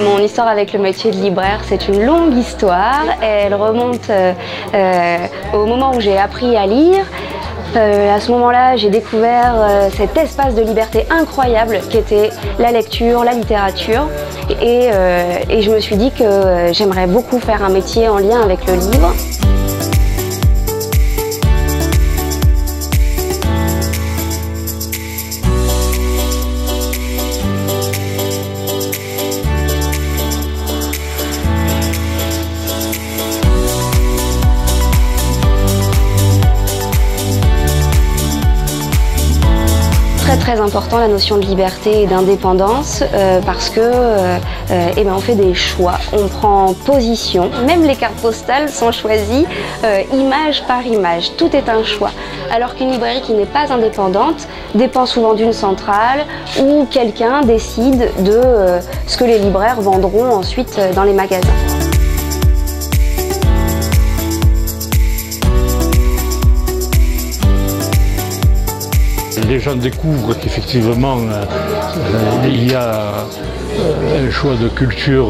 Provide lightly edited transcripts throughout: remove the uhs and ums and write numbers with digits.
Mon histoire avec le métier de libraire, c'est une longue histoire. Elle remonte au moment où j'ai appris à lire. À ce moment-là, j'ai découvert cet espace de liberté incroyable qu'était la lecture, la littérature. Et je me suis dit que j'aimerais beaucoup faire un métier en lien avec le livre. Très important la notion de liberté et d'indépendance parce que on fait des choix, on prend position, même les cartes postales sont choisies image par image, tout est un choix. Alors qu'une librairie qui n'est pas indépendante dépend souvent d'une centrale où quelqu'un décide de ce que les libraires vendront ensuite dans les magasins. Les gens découvrent qu'effectivement il y a un choix de culture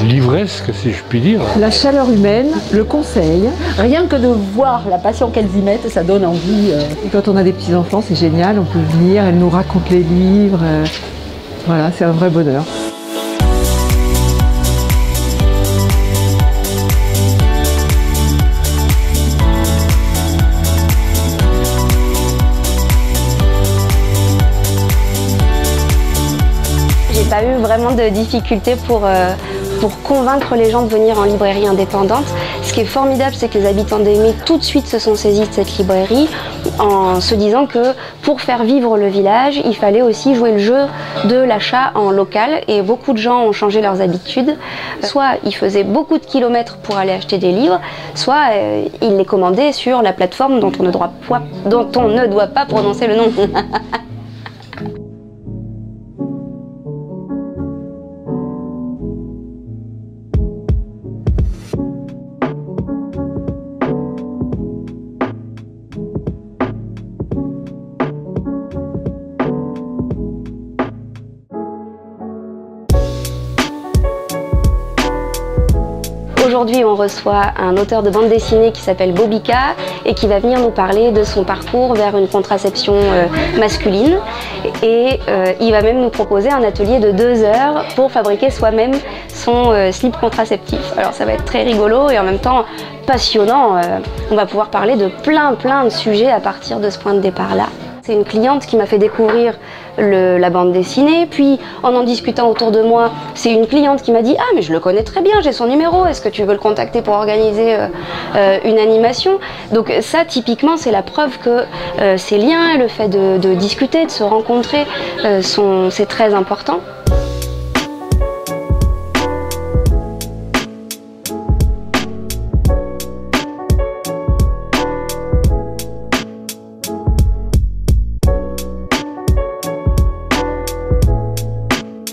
livresque, si je puis dire. La chaleur humaine, le conseil. Rien que de voir la passion qu'elles y mettent, ça donne envie. Et quand on a des petits-enfants, c'est génial, on peut venir, elles nous racontent les livres. Voilà, c'est un vrai bonheur. Pas eu vraiment de difficultés pour convaincre les gens de venir en librairie indépendante. Ce qui est formidable, c'est que les habitants d'Aimé tout de suite se sont saisis de cette librairie en se disant que pour faire vivre le village, il fallait aussi jouer le jeu de l'achat en local et beaucoup de gens ont changé leurs habitudes. Soit ils faisaient beaucoup de kilomètres pour aller acheter des livres, soit ils les commandaient sur la plateforme dont on ne doit pas prononcer le nom. Aujourd'hui, on reçoit un auteur de bande dessinée qui s'appelle Bobika et qui va venir nous parler de son parcours vers une contraception masculine. Et il va même nous proposer un atelier de 2 heures pour fabriquer soi-même son slip contraceptif. Alors ça va être très rigolo et en même temps passionnant. On va pouvoir parler de plein de sujets à partir de ce point de départ-là. C'est une cliente qui m'a fait découvrir la bande dessinée, puis en discutant autour de moi, c'est une cliente qui m'a dit « Ah mais je le connais très bien, j'ai son numéro, est-ce que tu veux le contacter pour organiser une animation ?» Donc ça typiquement c'est la preuve que ces liens, le fait de discuter, de se rencontrer, c'est très important.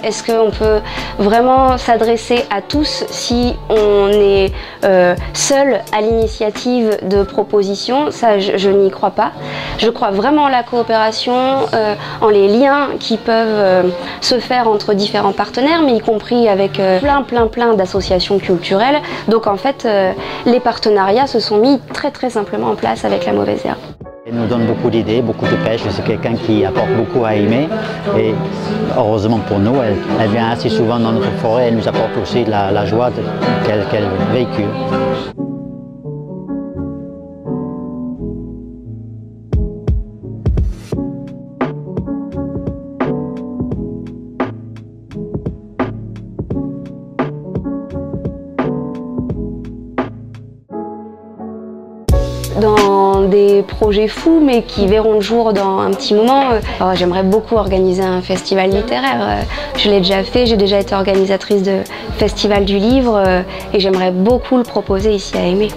Est-ce qu'on peut vraiment s'adresser à tous si on est seul à l'initiative de propositions? Ça, je n'y crois pas. Je crois vraiment en la coopération, en les liens qui peuvent se faire entre différents partenaires, mais y compris avec plein d'associations culturelles. Donc en fait, les partenariats se sont mis très simplement en place avec la Mauvaise Herbe. Elle nous donne beaucoup d'idées, beaucoup de pêche. C'est quelqu'un qui apporte beaucoup à Aimé. Et heureusement pour nous, elle vient assez souvent dans notre forêt. Elle nous apporte aussi la joie qu'elle véhicule. Dans des projets fous mais qui verront le jour dans un petit moment, j'aimerais beaucoup organiser un festival littéraire. Je l'ai déjà fait, j'ai déjà été organisatrice de festival du livre et j'aimerais beaucoup le proposer ici à Aimé.